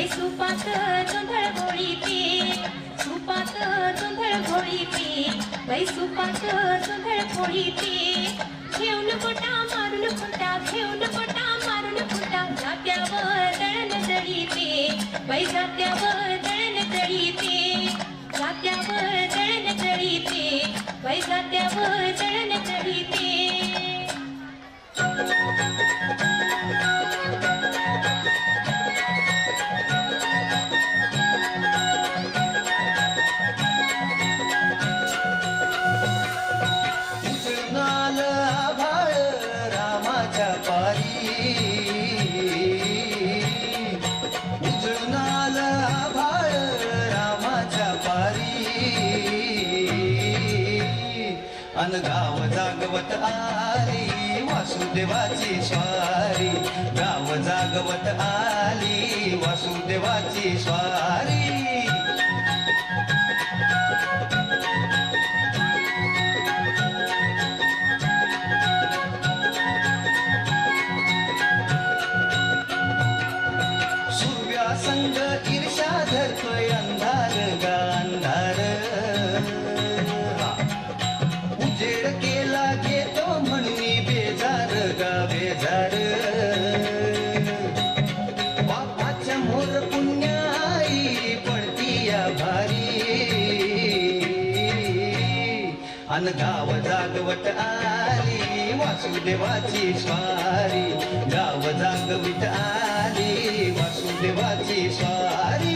बाई सुपात जोंधळ घोळीते, सुपात जोंधळ घोळीते, बाई सुपात जोंधळ घोळीते. घेऊन कोटा मारून खुंटा, घेऊन कोटा मारून खुंटा, जात्यावर दळण दळीते, बाई जात्यावर दळण दळीते, जात्यावर दळण दळीते, बाई जात्यावर दळण दळीते. उजळणाल आभाळ रामाच्या पारी, उजळणाल आभाळ रामाच्या पारी. अन गाव जागवत आली वासुदेवाची स्वारी, गाव जागवत आली वासुदेवाची स्वारी. संग ईर्षा धरतोय अंधार गा अंधार, उजेड केला घेतो म्हणून बेजार गा बेजार. बापाच्या मोर पुण्याई पडती या भारी, अन गाव जागवत आली वासुदेवाची स्वारी, गाव जागवित आली वासुदेवाची स्वारी.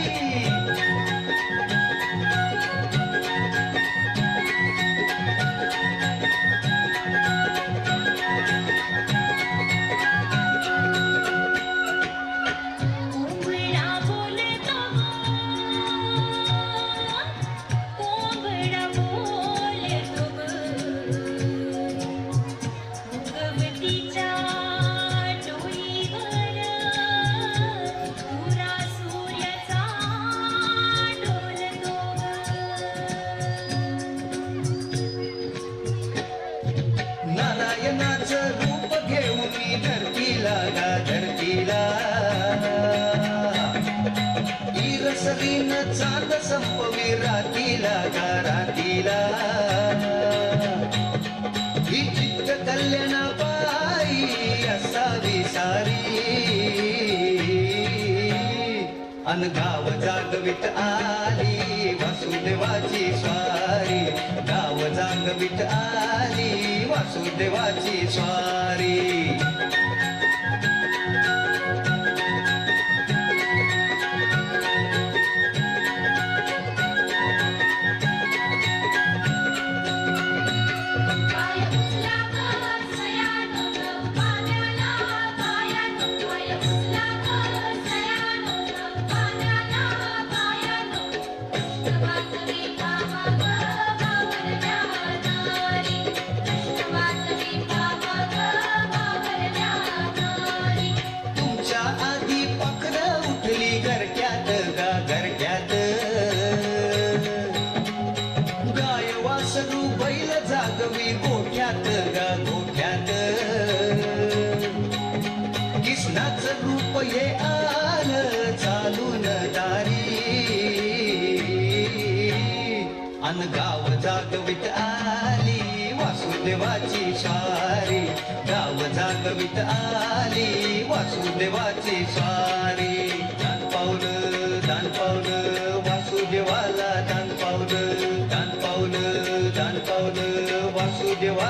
नारायणाचं रूप घेऊन धरतीला गा धरतीला, इरसरीन चांद संपवी रातीला गा रातीला. ही चित्त कल्याणाबाई असावी सारी, अन गाव जागवित आली वासुदेवाची स्वारी, गाव जागवित आली वासुदेवाची स्वारी. घरट्यात गा घरट्यात, गाय वासरू बैल जागवी गोठ्यात गा गोठ्यात. कृष्णाचं रूप हे आलं चालून दारी, अन गाव जागवित आली वासुदेवाची स्वारी, गाव जागवित आली वासुदेवाची स्वारी. दान पावलं वासुदेवाला, दान पावलं वासुदेवा.